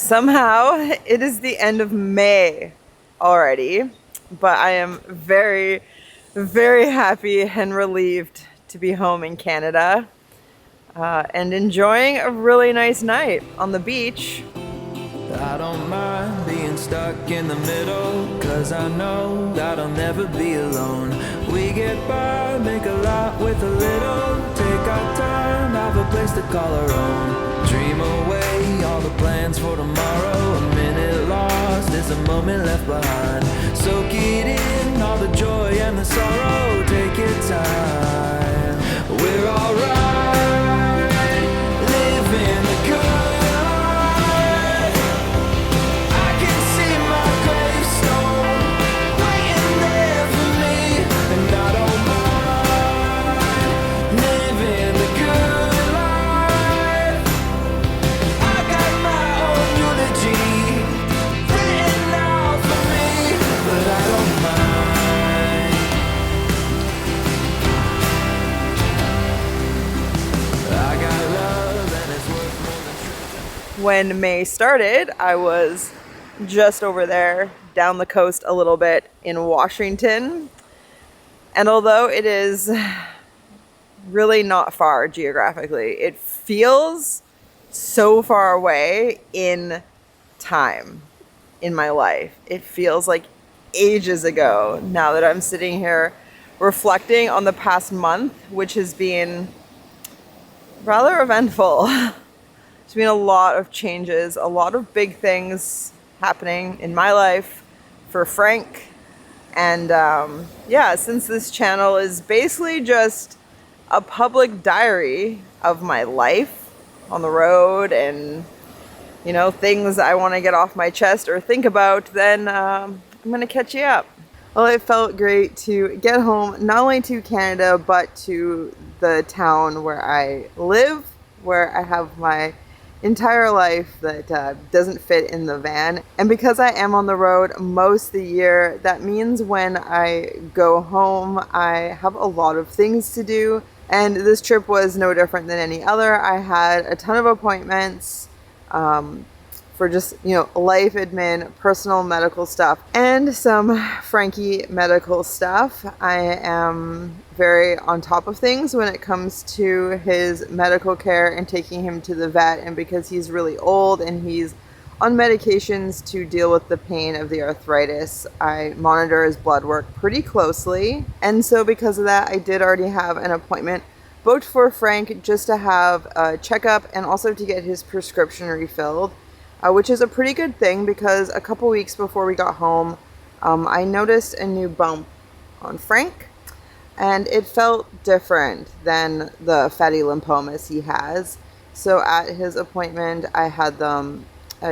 Somehow it is the end of May already, but I am very, very happy and relieved to be home in Canada and enjoying a really nice night on the beach. I don't mind being stuck in the middle, 'cause I know that I'll never be alone. We get by, make a lot with a little, take our time, have a place to call our own. Dream away all the plans for tomorrow, a minute lost is a moment left behind. Soak it in, all the joy and the sorrow, take your time. We're alright, living the good. When May started, I was just over there down the coast a little bit in Washington. And although it is really not far geographically, it feels so far away in time in my life. It feels like ages ago now that I'm sitting here reflecting on the past month, which has been rather eventful. There's been a lot of changes, a lot of big things happening in my life for Frank. And yeah, since this channel is basically just a public diary of my life on the road and, you know, things I want to get off my chest or think about, then I'm going to catch you up. Well, it felt great to get home, not only to Canada, but to the town where I live, where I have my entire life that doesn't fit in the van. And because I am on the road most of the year, that means when I go home, I have a lot of things to do. And this trip was no different than any other. I had a ton of appointments for just, you know, life admin, personal medical stuff, and some Frankie medical stuff. I am very on top of things when it comes to his medical care and taking him to the vet. And because he's really old and he's on medications to deal with the pain of the arthritis, I monitor his blood work pretty closely. And so because of that, I did already have an appointment booked for Frank just to have a checkup and also to get his prescription refilled. Which is a pretty good thing because a couple weeks before we got home, I noticed a new bump on Frank, and it felt different than the fatty lymphomas he has. So at his appointment, I had them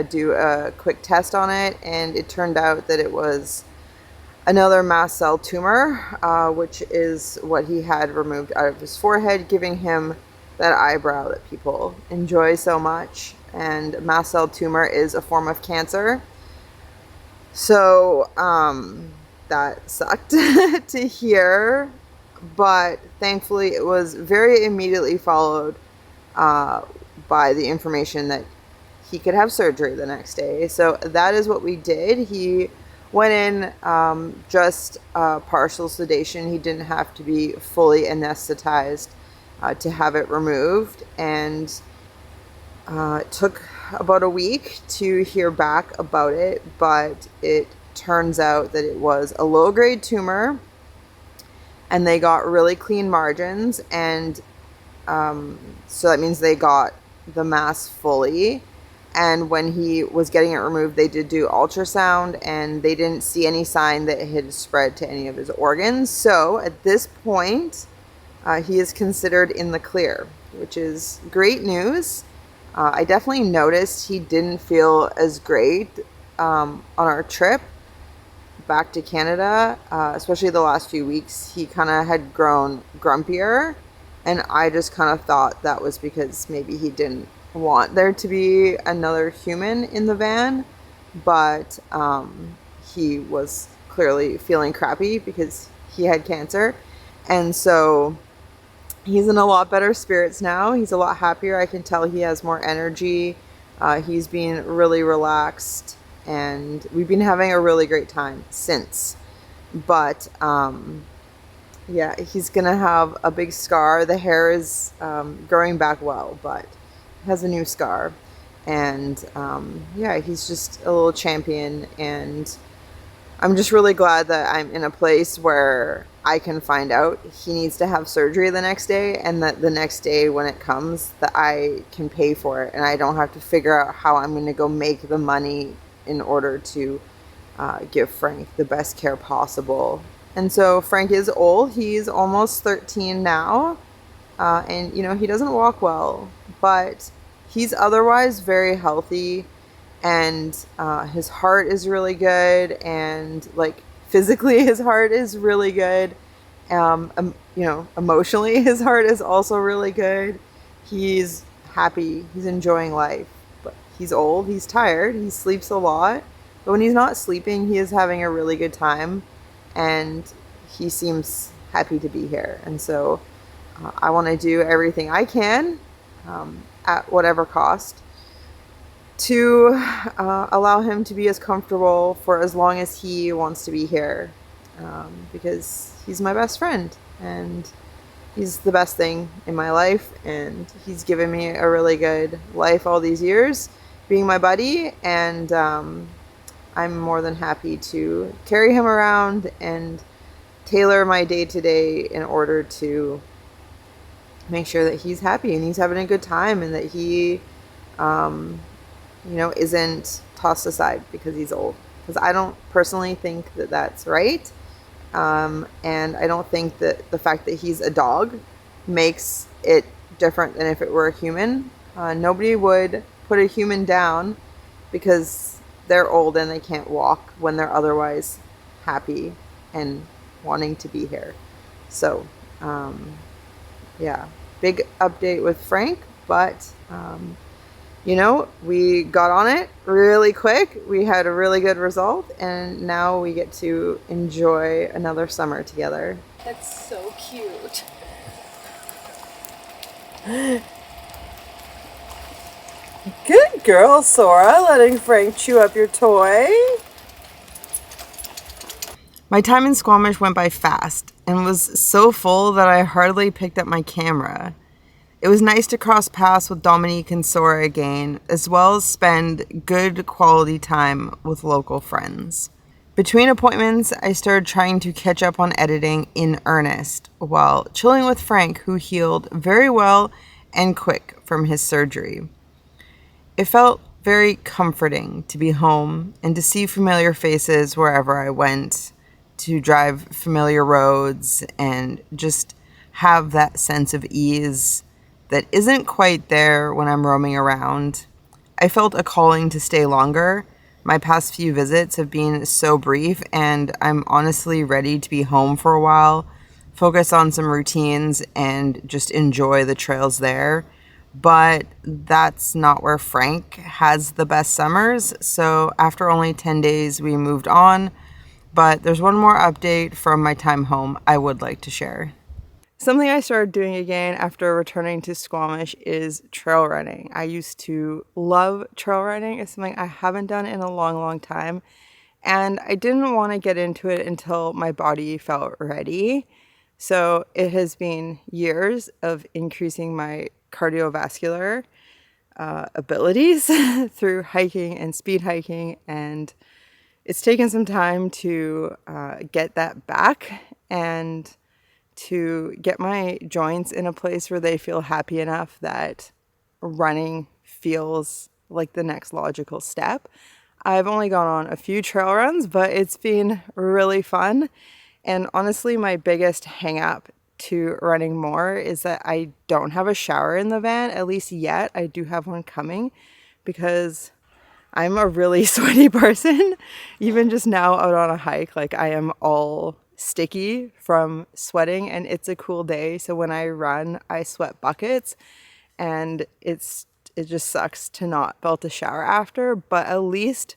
do a quick test on it, and it turned out that it was another mast cell tumor, which is what he had removed out of his forehead, giving him that eyebrow that people enjoy so much. And mast cell tumor is a form of cancer. So that sucked to hear, but thankfully it was very immediately followed by the information that he could have surgery the next day. So that is what we did. He went in just partial sedation. He didn't have to be fully anesthetized to have it removed. And it took about a week to hear back about it, but it turns out that it was a low-grade tumor, and they got really clean margins, and so that means they got the mass fully. And when he was getting it removed, they did do ultrasound, and they didn't see any sign that it had spread to any of his organs. So at this point, he is considered in the clear, which is great news. I definitely noticed he didn't feel as great on our trip back to Canada, especially the last few weeks. He kind of had grown grumpier, and I just kind of thought that was because maybe he didn't want there to be another human in the van, but he was clearly feeling crappy because he had cancer. And so he's in a lot better spirits now. He's a lot happier. I can tell he has more energy He's been really relaxed, and we've been having a really great time since. But yeah, he's gonna have a big scar. The hair is growing back well, but has a new scar. And yeah, he's just a little champion, and I'm just really glad that I'm in a place where I can find out he needs to have surgery the next day, and that the next day when it comes that I can pay for it and I don't have to figure out how I'm going to go make the money in order to give Frank the best care possible. And so Frank is old. He's almost 13 now. And, you know, he doesn't walk well, but he's otherwise very healthy. And his heart is really good. And, like, physically, his heart is really good. You know, emotionally, his heart is also really good. He's happy. He's enjoying life. But he's old. He's tired. He sleeps a lot. But when he's not sleeping, he is having a really good time. And he seems happy to be here. And so I want to do everything I can at whatever cost to allow him to be as comfortable for as long as he wants to be here, because he's my best friend and he's the best thing in my life, and he's given me a really good life all these years being my buddy, and I'm more than happy to carry him around and tailor my day-to-day in order to make sure that he's happy and he's having a good time, and that he you know, isn't tossed aside because he's old. Because I don't personally think that that's right. And I don't think that the fact that he's a dog makes it different than if it were a human. Nobody would put a human down because they're old and they can't walk when they're otherwise happy and wanting to be here. So, yeah, big update with Frank, but you know, we got on it really quick. We had a really good result, and now we get to enjoy another summer together. That's so cute. Good girl, Sora, letting Frank chew up your toy. My time in Squamish went by fast and was so full that I hardly picked up my camera. It was nice to cross paths with Dominique and Sora again, as well as spend good quality time with local friends. Between appointments, I started trying to catch up on editing in earnest, while chilling with Frank, who healed very well and quick from his surgery. It felt very comforting to be home and to see familiar faces wherever I went, to drive familiar roads and just have that sense of ease that isn't quite there when I'm roaming around. I felt a calling to stay longer. My past few visits have been so brief, and I'm honestly ready to be home for a while, focus on some routines, and just enjoy the trails there. But that's not where Frank has the best summers, so after only 10 days, we moved on. But there's one more update from my time home I would like to share. Something I started doing again after returning to Squamish is trail running. I used to love trail running. It's something I haven't done in a long, long time. And I didn't want to get into it until my body felt ready. So it has been years of increasing my cardiovascular abilities through hiking and speed hiking. And it's taken some time to get that back and to get my joints in a place where they feel happy enough that running feels like the next logical step. I've only gone on a few trail runs, but it's been really fun. And honestly, my biggest hang up to running more is that I don't have a shower in the van, at least yet. I do have one coming because I'm a really sweaty person. Even just now out on a hike, like I am all sticky from sweating, and it's a cool day, so when I run I sweat buckets, and it just sucks to not belt a shower after, but at least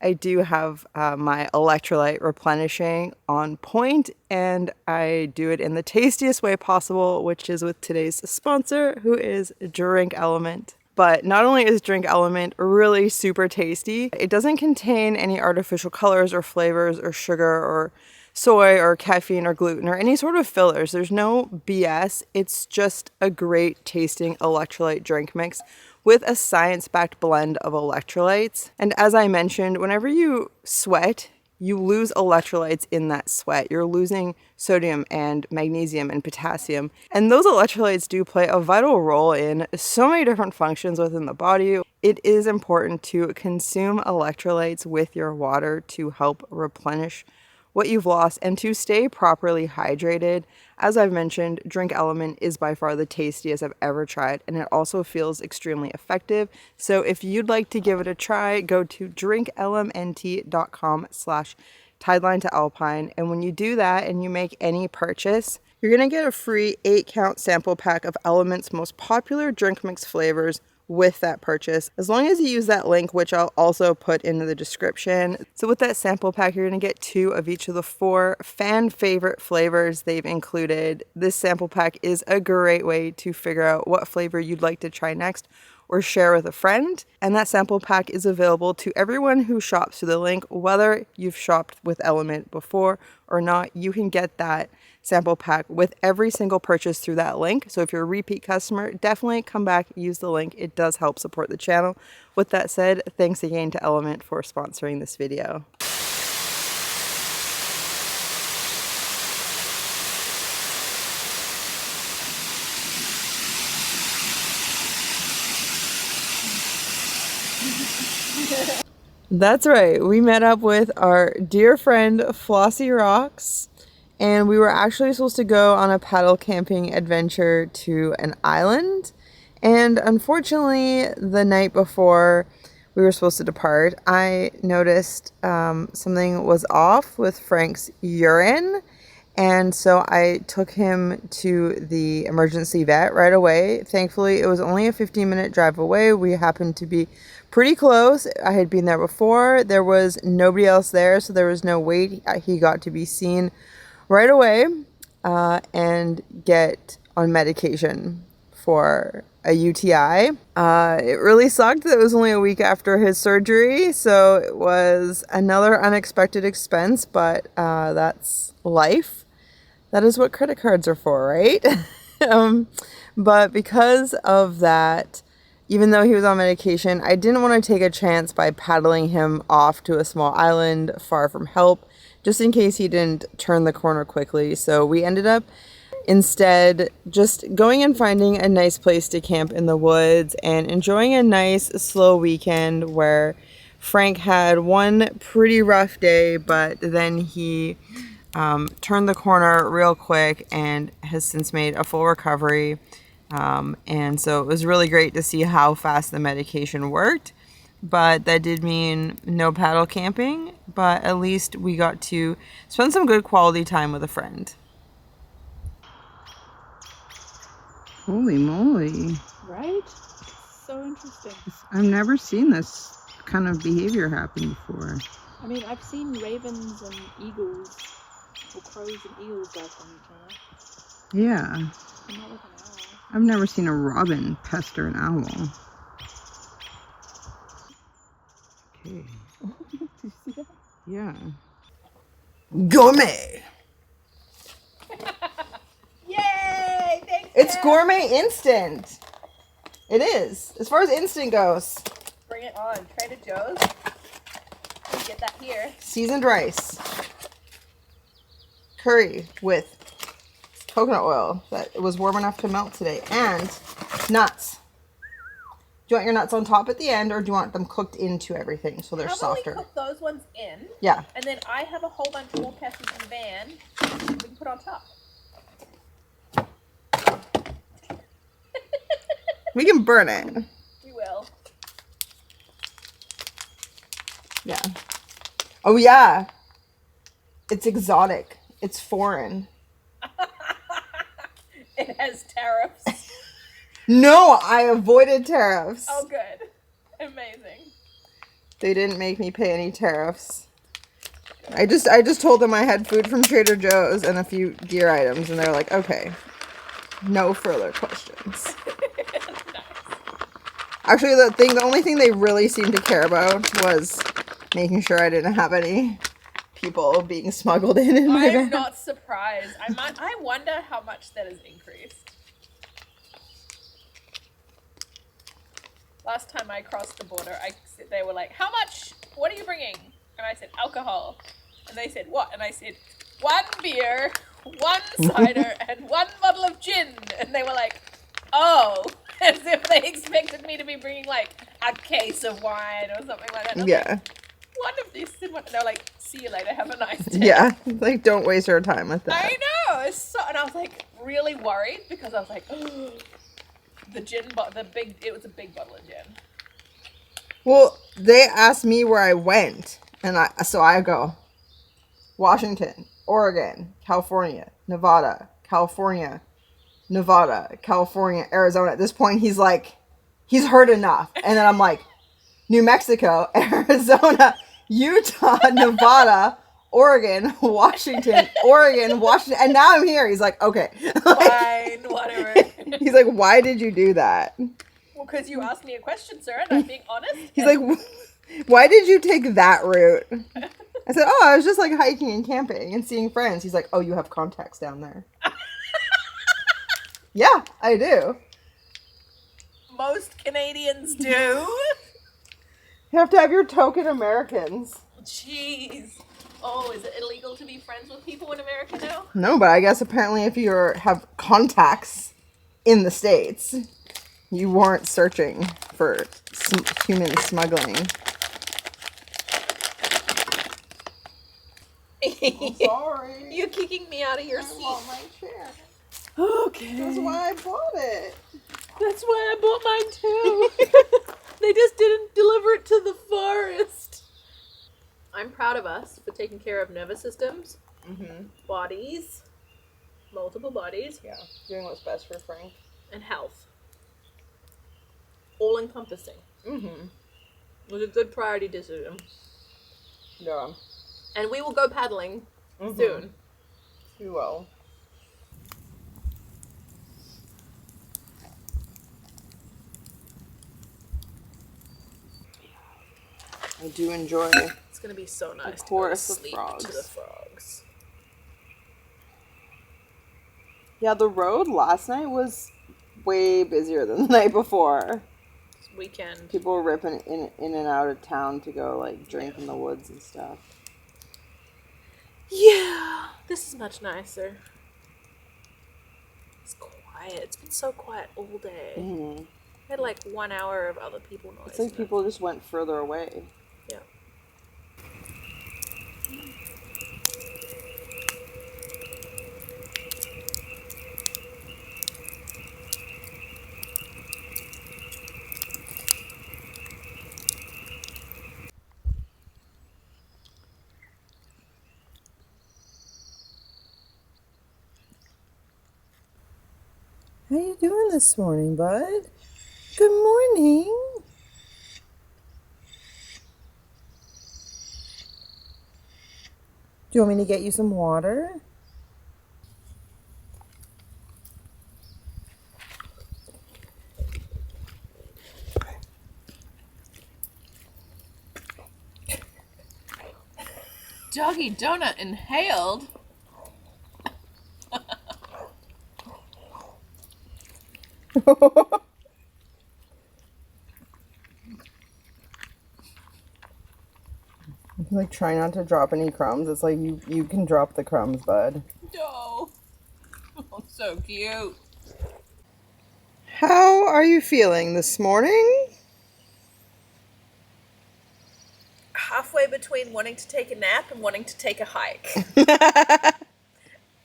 I do have my electrolyte replenishing on point, and I do it in the tastiest way possible, which is with today's sponsor, who is Drink Element. But not only is Drink Element really super tasty, it doesn't contain any artificial colors or flavors or sugar or soy or caffeine or gluten or any sort of fillers. There's no BS. It's just a great tasting electrolyte drink mix with a science-backed blend of electrolytes. And as I mentioned, whenever you sweat, you lose electrolytes in that sweat. You're losing sodium and magnesium and potassium. And those electrolytes do play a vital role in so many different functions within the body. It is important to consume electrolytes with your water to help replenish what you've lost and to stay properly hydrated. As I've mentioned, Drink Element is by far the tastiest I've ever tried, and it also feels extremely effective. So if you'd like to give it a try, go to drinklmnt.com/TideLineToAlpine. And when you do that and you make any purchase, you're gonna get a free 8-count sample pack of Element's most popular drink mix flavors with that purchase, as long as you use that link, which I'll also put into the description. So with that sample pack, you're gonna get 2 of each of the 4 fan favorite flavors they've included. This sample pack is a great way to figure out what flavor you'd like to try next or share with a friend. And that sample pack is available to everyone who shops through the link, whether you've shopped with Element before or not. You can get that sample pack with every single purchase through that link. So if you're a repeat customer, definitely come back, use the link. It does help support the channel. With that said, thanks again to Element for sponsoring this video. That's right, we met up with our dear friend Flossie Rocks, and we were actually supposed to go on a paddle camping adventure to an island. And unfortunately, the night before we were supposed to depart, I noticed something was off with Frank's urine. And so I took him to the emergency vet right away. Thankfully, it was only a 15-minute drive away. We happened to be pretty close. I had been there before. There was nobody else there, so there was no wait. He got to be seen right away and get on medication for a UTI. It really sucked that it was only a week after his surgery, so it was another unexpected expense, but that's life. That is what credit cards are for, right? But because of that, even though he was on medication, I didn't want to take a chance by paddling him off to a small island far from help, just in case he didn't turn the corner quickly. So we ended up instead just going and finding a nice place to camp in the woods and enjoying a nice slow weekend where Frank had one pretty rough day, but then he turned the corner real quick and has since made a full recovery. And so it was really great to see how fast the medication worked. But that did mean no paddle camping, but at least we got to spend some good quality time with a friend. Holy moly. Right? So interesting. I've never seen this kind of behavior happen before. I mean, I've seen ravens and eagles, or crows and eagles die from each other. Yeah. I'm not with an owl. I've never seen a robin pester an owl. Okay. Did you see that? Yeah. Gourmet! Yay! Thanks, It's Dad. gourmet instant. It is. As far as instant goes. Bring it on. Trader Joe's. We get that here. Seasoned rice. Curry with coconut oil that was warm enough to melt today. And nuts. Do you want your nuts on top at the end, or do you want them cooked into everything so they're softer? How about we cook those ones in? Yeah. And then I have a whole bunch more peppers in the van we can put on top. We can burn it. We will. Yeah. Oh, yeah. It's exotic. It's foreign. It has tariffs. No, I avoided tariffs. Oh, good. Amazing. They didn't make me pay any tariffs. I just told them I had food from Trader Joe's and a few gear items, and they're like, okay, no further questions. Nice. Actually, the only thing they really seemed to care about was making sure I didn't have any people being smuggled in my I'm van. not surprised. I wonder how much that has increased. Last time I crossed the border, they were like, "How much? What are you bringing?" And I said, "Alcohol." And they said, "What?" And I said, "1 beer, 1 cider, and 1 bottle of gin." And they were like, "Oh," as if they expected me to be bringing like a case of wine or something like that. And I was Yeah. like, "One of this and one." And they're like, "See you later. Have a nice day." Yeah. Like, don't waste our time with that. I know. And I was like really worried because I was like, "Oh." The gin, it was a big bottle of gin. Well, they asked me where I went, and so I go, Washington, Oregon, California, Nevada, California, Nevada, California, Arizona. At this point, he's like, he's heard enough. And then I'm like, New Mexico, Arizona, Utah, Nevada, Oregon, Washington, and now I'm here. He's like, okay. Fine, whatever. He's like, why did you do that? Well, because you asked me a question, sir, and I'm being honest. He's like, why did you take that route? I said, oh, I was just like hiking and camping and seeing friends. He's like, oh, you have contacts down there. Yeah, I do. Most Canadians do. You have to have your token Americans. Jeez. Oh, is it illegal to be friends with people in America now? No, but I guess apparently if you have contacts in the States, you weren't searching for human smuggling. I'm sorry. You're kicking me out of your seat. want my chair. Okay. That's why I bought it. That's why I bought mine too. They just didn't deliver it to the forest. I'm proud of us for taking care of nervous systems, bodies, multiple bodies. Yeah, doing what's best for Frank. And health. All encompassing. Mm-hmm. It was a good priority decision. Yeah. And we will go paddling soon. You will. I do enjoy It's gonna be so nice to go to chorus of sleep frogs. to the frogs. Yeah, the road last night was way busier than the night before. This weekend. People were ripping in and out of town to go like drink in the woods and stuff. Yeah, this is much nicer. It's quiet. It's been so quiet all day. Mm-hmm. I had like 1 hour of other people noise. It's like people just went further away. Yeah. How you doing this morning, bud? Good morning. Do you want me to get you some water? Doggy Donut inhaled. Like, try not to drop any crumbs. It's like you can drop the crumbs, bud. No. Oh, so cute. How are you feeling this morning? Halfway between wanting to take a nap and wanting to take a hike.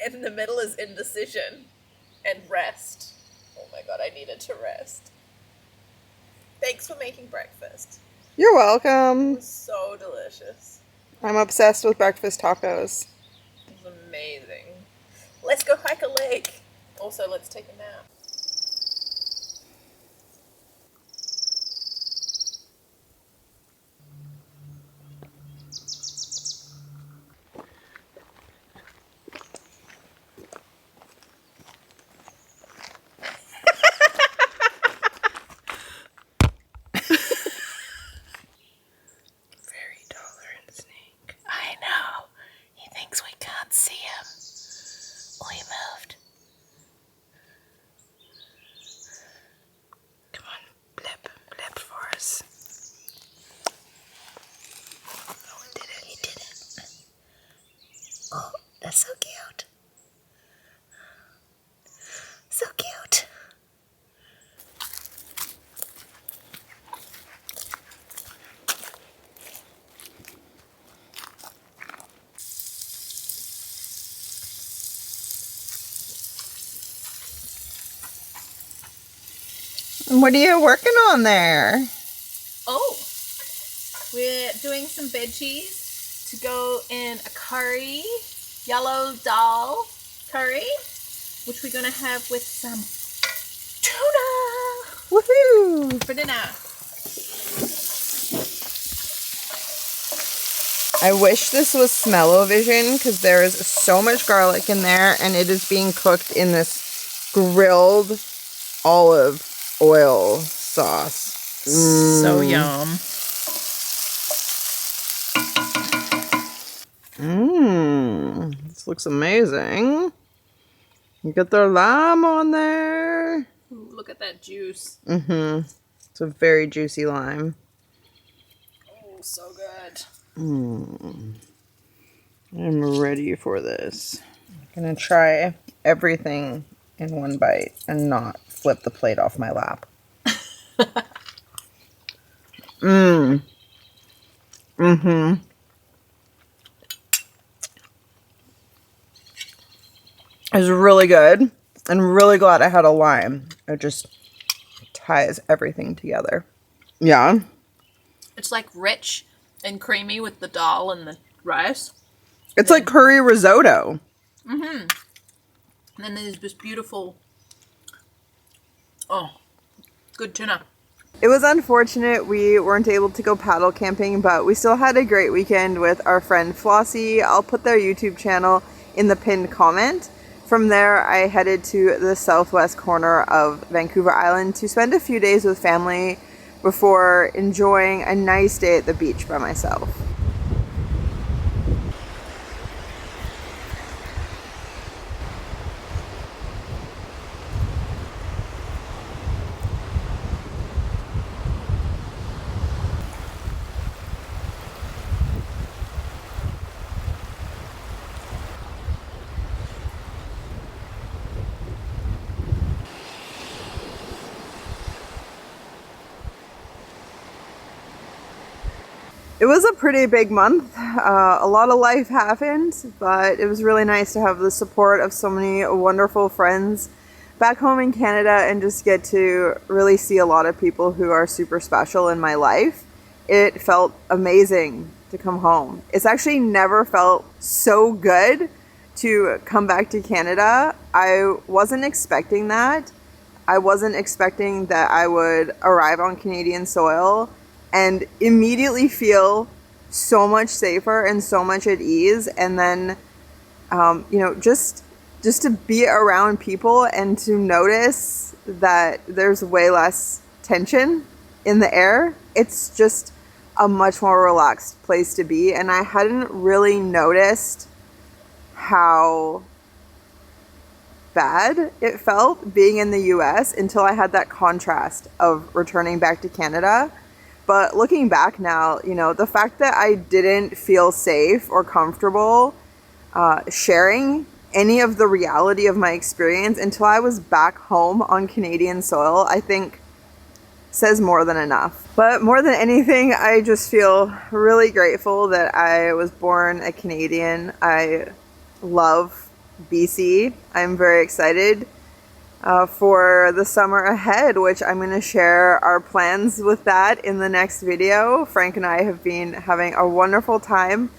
In the middle is indecision and rest. Oh my god, I needed to rest. Thanks for making breakfast. You're It welcome. was so delicious. I'm obsessed with breakfast tacos. It was amazing. Let's go hike a lake. Also, let's take a nap. That's so cute. So cute. What are you working on there? Oh, we're doing some veggies to go in a curry, yellow dal curry, which we're gonna have with some tuna. Woohoo! For dinner. I wish this was smell-o-vision because there is so much garlic in there and it is being cooked in this grilled olive oil sauce. So yum. This looks amazing. You got the lime on there. Ooh, look at that juice. It's a very juicy lime. Oh, so good. I'm ready for this. I'm gonna try everything in one bite and not flip the plate off my lap. It's really good. I'm really glad I had a lime. It just ties everything together. Yeah. It's like rich and creamy with the dal and the rice. It's like curry risotto. And then there's this beautiful, oh, good tuna. It was unfortunate we weren't able to go paddle camping, but we still had a great weekend with our friend Flossie. I'll put their YouTube channel in the pinned comment. From there, I headed to the southwest corner of Vancouver Island to spend a few days with family before enjoying a nice day at the beach by myself. It was a pretty big month. A lot of life happened, but it was really nice to have the support of so many wonderful friends back home in Canada and just get to really see a lot of people who are super special in my life. It felt amazing to come home. It's actually never felt so good to come back to Canada. I wasn't expecting that. I wasn't expecting that I would arrive on Canadian soil and immediately feel so much safer and so much at ease. And then, just to be around people and to notice that there's way less tension in the air. It's just a much more relaxed place to be. And I hadn't really noticed how bad it felt being in the US until I had that contrast of returning back to Canada. But looking back now, the fact that I didn't feel safe or comfortable sharing any of the reality of my experience until I was back home on Canadian soil, I think says more than enough. But more than anything, I just feel really grateful that I was born a Canadian. I love BC. I'm very excited for the summer ahead, which I'm going to share our plans with that in the next video. Frank and I have been having a wonderful time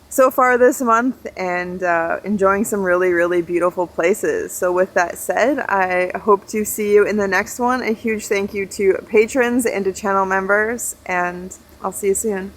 so far this month and enjoying some really, really beautiful places. So with that said, I hope to see you in the next one. A huge thank you to patrons and to channel members, and I'll see you soon.